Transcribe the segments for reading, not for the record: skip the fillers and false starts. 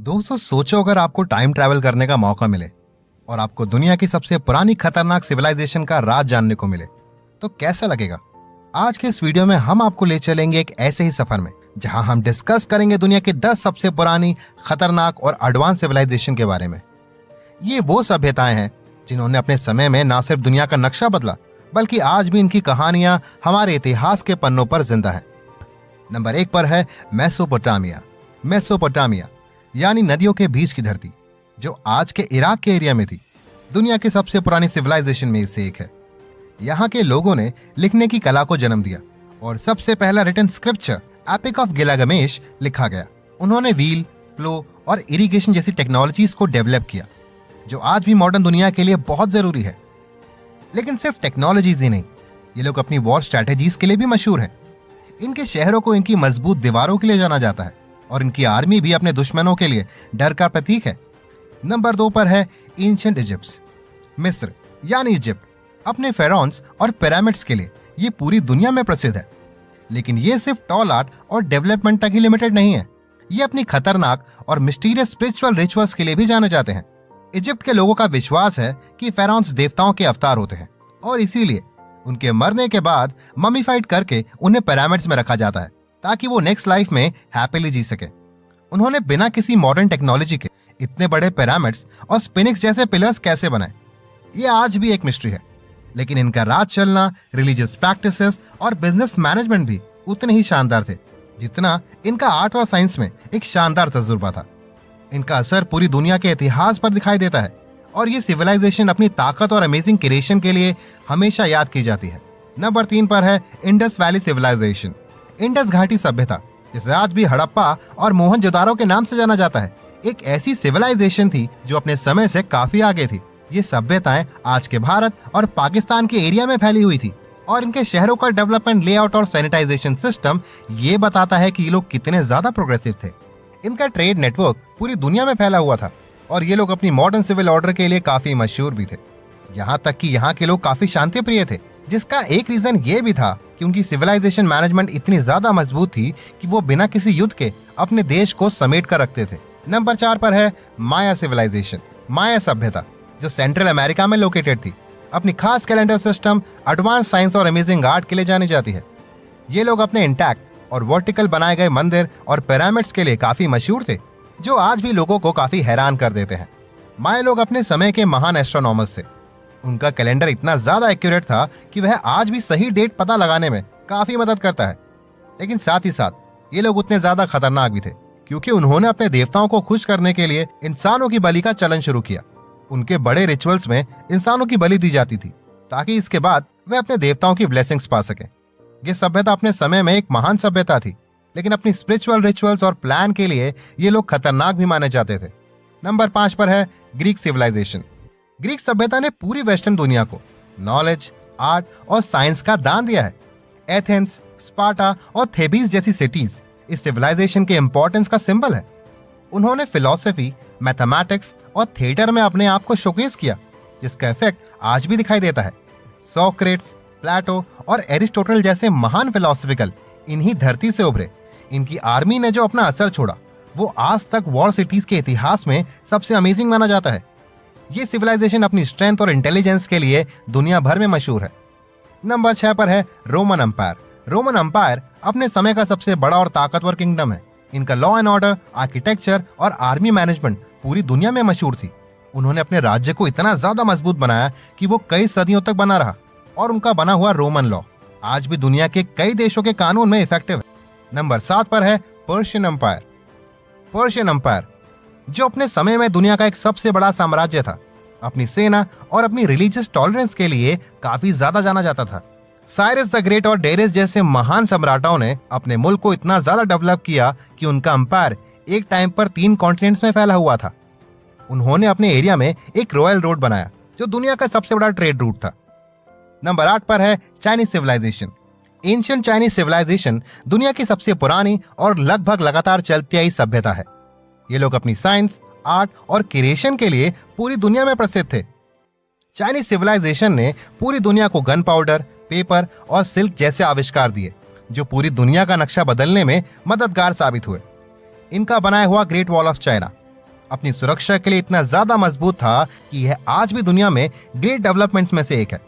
दोस्तों सोचो अगर आपको टाइम ट्रैवल करने का मौका मिले और आपको दुनिया की सबसे पुरानी खतरनाक सिविलाइजेशन का राज जानने को मिले तो कैसा लगेगा। आज के इस वीडियो में हम आपको ले चलेंगे एक ऐसे ही सफर में जहां हम डिस्कस करेंगे दुनिया की 10 सबसे पुरानी, खतरनाक और एडवांस सिविलाइजेशन के बारे में। ये वो सभ्यताएं हैं जिन्होंने अपने समय में न सिर्फ दुनिया का नक्शा बदला बल्कि आज भी इनकी कहानियां हमारे इतिहास के पन्नों पर जिंदा है। नंबर 1 पर है मेसोपोटामिया। मेसोपोटामिया यानी नदियों के बीच की धरती, जो आज के इराक के एरिया में थी, दुनिया की सबसे पुरानी सिविलाइजेशन में से एक है। यहाँ के लोगों ने लिखने की कला को जन्म दिया और सबसे पहला written scripture epic of Gilgamesh लिखा गया। उन्होंने व्हील, प्लो और इरिगेशन जैसी टेक्नोलॉजीज को डेवलप किया जो आज भी मॉडर्न दुनिया के लिए बहुत जरूरी है। लेकिन सिर्फ टेक्नोलॉजीज ही नहीं, ये लोग अपनी वॉर स्ट्रैटेजीज के लिए भी मशहूर हैं। इनके शहरों को इनकी मजबूत दीवारों के लिए जाना जाता है और इनकी आर्मी भी अपने दुश्मनों के लिए डर का प्रतीक है। नंबर 2 पर है एंशिएंट इजिप्ट। मिस्र यानी इजिप्ट अपने फेरोन्स और पिरामिड्स के लिए ये पूरी दुनिया में प्रसिद्ध है। लेकिन ये सिर्फ टॉल आर्ट और डेवलपमेंट तक ही लिमिटेड नहीं है, ये अपनी खतरनाक और मिस्टीरियस स्पिरिचुअल रिचुअल्स के लिए भी जाने जाते हैं। इजिप्ट के लोगों का विश्वास है कि फेरोन्स देवताओं के अवतार होते हैं और इसीलिए उनके मरने के बाद ममीफाइड करके उन्हें पिरामिड्स में रखा जाता है ताकि वो नेक्स्ट लाइफ में हैप्पीली जी सके। उन्होंने बिना किसी मॉडर्न टेक्नोलॉजी के इतने बड़े पिरामिड्स और स्फिंक्स जैसे पिलर्स कैसे बनाए, ये आज भी एक मिस्ट्री है। लेकिन इनका राज चलना, रिलीजियस प्रैक्टिसेस और बिजनेस मैनेजमेंट भी उतने ही शानदार थे जितना इनका आर्ट और साइंस में एक शानदार तजुर्बा था। इनका असर पूरी दुनिया के इतिहास पर दिखाई देता है और ये सिविलाइजेशन अपनी ताकत और अमेजिंग क्रिएशन के लिए हमेशा याद की जाती है। नंबर 3 पर है इंडस वैली सिविलाइजेशन। इंडस घाटी सभ्यता, जिसे आज भी हड़प्पा और मोहनजोदारो के नाम से जाना जाता है, एक ऐसी सिविलाइजेशन थी जो अपने समय से काफी आगे थी। ये सभ्यताएं आज के भारत और पाकिस्तान के एरिया में फैली हुई थी और इनके शहरों का डेवलपमेंट, लेआउट और सैनिटाइजेशन सिस्टम ये बताता है कि ये लोग कितने ज्यादा प्रोग्रेसिव थे। इनका ट्रेड नेटवर्क पूरी दुनिया में फैला हुआ था और ये लोग अपनी मॉडर्न सिविल ऑर्डर के लिए काफी मशहूर भी थे। यहाँ तक कि यहाँ के लोग काफी शांति प्रिय थे, जिसका एक रीजन ये भी था कि उनकी सिविलाइजेशन मैनेजमेंट इतनी ज्यादा मजबूत थी कि वो बिना किसी युद्ध के अपने देश को समेट कर रखते थे। नंबर 4 पर है माया सिविलाइजेशन। माया सभ्यता, जो सेंट्रल अमेरिका में लोकेटेड थी, अपनी खास कैलेंडर सिस्टम, एडवांस साइंस और अमेजिंग आर्ट के लिए जानी जाती है। ये लोग अपने इंटैक्ट और वर्टिकल बनाए गए मंदिर और पिरामिड्स के लिए काफी मशहूर थे, जो आज भी लोगों को काफी हैरान कर देते हैं। माया लोग अपने समय के महान एस्ट्रोनॉमर्स थे। उनका कैलेंडर इतना ज्यादा एक्यूरेट था कि वह आज भी सही डेट पता लगाने में काफी मदद करता है। लेकिन साथ ही साथ ये लोग उतने ज्यादा खतरनाक भी थे क्योंकि उन्होंने अपने देवताओं को खुश करने के लिए इंसानों की बलि का चलन शुरू किया। उनके बड़े रिचुअल्स में इंसानों की बलि दी जाती थी ताकि इसके बाद वे अपने देवताओं की ब्लेसिंग्स पा सके। ये सभ्यता अपने समय में एक महान सभ्यता थी, लेकिन अपनी स्पिरिचुअल रिचुअल्स और प्लान के लिए ये लोग खतरनाक भी माने जाते थे। नंबर 5 पर है ग्रीक सिविलाइजेशन। ग्रीक सभ्यता ने पूरी वेस्टर्न दुनिया को नॉलेज, आर्ट और साइंस का दान दिया है। एथेंस, स्पार्टा और थेबीज जैसी सिटीज इस सिविलाइजेशन के इंपॉर्टेंस का सिंबल है। उन्होंने फिलॉसफी, मैथमेटिक्स और थिएटर में अपने आप को शोकेस किया, जिसका इफेक्ट आज भी दिखाई देता है। सोक्रेट्स, प्लेटो और एरिस्टोटल जैसे महान फिलोसफिकल इन्हीं धरती से उभरे। इनकी आर्मी ने जो अपना असर छोड़ा वो आज तक वॉर सिटीज के इतिहास में सबसे अमेजिंग माना जाता है। ये सिविलाइजेशन अपनी स्ट्रेंथ और इंटेलिजेंस के लिए दुनिया भर में मशहूर है। नंबर 6 पर है रोमन एम्पायर। रोमन एम्पायर अपने समय का सबसे बड़ा और ताकतवर किंगडम है। इनका लॉ एंड ऑर्डर, आर्किटेक्चर और आर्मी मैनेजमेंट पूरी दुनिया में मशहूर थी। उन्होंने अपने राज्य को इतना ज्यादा मजबूत बनाया कि वो कई सदियों तक बना रहा और उनका बना हुआ रोमन लॉ आज भी दुनिया के कई देशों के कानून में इफेक्टिव है। नंबर 7 पर है पर्शियन एम्पायर। पर्शियन एम्पायर, जो अपने समय में दुनिया का एक सबसे बड़ा साम्राज्य था, अपनी सेना और अपनी रिलीजियस टॉलरेंस के लिए काफी ज्यादा जाना जाता था। साइरस द ग्रेट और डेरिस जैसे महान सम्राटों ने अपने मुल्क को इतना ज्यादा डेवलप किया कि उनका एम्पायर एक टाइम पर 3 कॉन्टिनेंट्स में फैला हुआ था। उन्होंने अपने एरिया में एक रॉयल रोड बनाया जो दुनिया का सबसे बड़ा ट्रेड रूट था। नंबर 8 पर है Chinese civilisation. Ancient Chinese civilisation दुनिया की सबसे पुरानी और लगभग लगातार चलती आई सभ्यता है। ये लोग अपनी साइंस, आर्ट और क्रिएशन के लिए पूरी दुनिया में प्रसिद्ध थे। चाइनीज सिविलाइजेशन ने पूरी दुनिया को गन पाउडर, पेपर और सिल्क जैसे आविष्कार दिए जो पूरी दुनिया का नक्शा बदलने में मददगार साबित हुए। इनका बनाया हुआ ग्रेट वॉल ऑफ चाइना अपनी सुरक्षा के लिए इतना ज्यादा मजबूत था कि यह आज भी दुनिया में ग्रेट डेवलपमेंट्स में से एक है।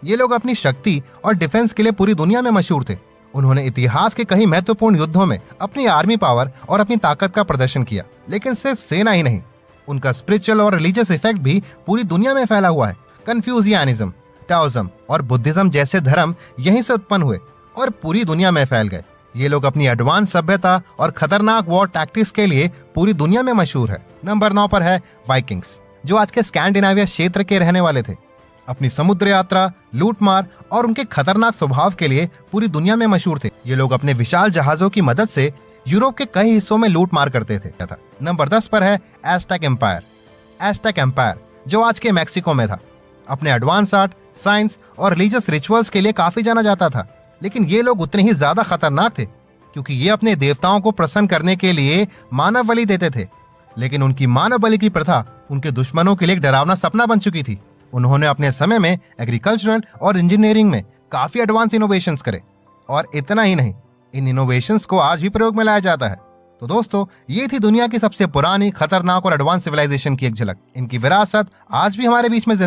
ये लोग अपनी शक्ति और डिफेंस के लिए पूरी दुनिया में मशहूर थे। उन्होंने इतिहास के कई महत्वपूर्ण युद्धों में अपनी आर्मी पावर और अपनी ताकत का प्रदर्शन किया। लेकिन सिर्फ सेना ही नहीं, उनका स्पिरिचुअल और रिलीजियस इफेक्ट भी पूरी दुनिया में फैला हुआ है। कन्फ्यूशियनिज्म, टाओइज्म और बुद्धिज्म जैसे धर्म यहीं से उत्पन्न हुए और पूरी दुनिया में फैल गए। ये लोग अपनी एडवांस सभ्यता और खतरनाक वॉर टैक्टिक्स के लिए पूरी दुनिया में मशहूर है। नंबर 9 पर है वाइकिंग्स, जो आज के स्कैंडिनेविया क्षेत्र के रहने वाले थे। अपनी समुद्र यात्रा, लूटमार और उनके खतरनाक स्वभाव के लिए पूरी दुनिया में मशहूर थे। ये लोग अपने विशाल जहाजों की मदद से यूरोप के कई हिस्सों में लूट मार करते थे। नंबर 10 पर है एज़टेक एम्पायर। एज़टेक एम्पायर, जो आज के मैक्सिको में था, अपने एडवांस आर्ट, साइंस और रिलीजियस रिचुअल्स के लिए काफी जाना जाता था। लेकिन ये लोग उतने ही ज्यादा खतरनाक थे क्योंकि ये अपने देवताओं को प्रसन्न करने के लिए मानव बलि देते थे। लेकिन उनकी मानव बलि की प्रथा उनके दुश्मनों के लिए एक डरावना सपना बन चुकी थी। उन्होंने अपने समय में एग्रीकल्चरल और इंजीनियरिंग में काफी एडवांस इनोवेशंस करे, और इतना ही नहीं, इन इनोवेशंस को आज भी प्रयोग में लाया जाता है। तो दोस्तों, ये थी दुनिया की सबसे पुरानी, खतरनाक और एडवांस सिविलाइजेशन की एक झलक। इनकी विरासत आज भी हमारे बीच में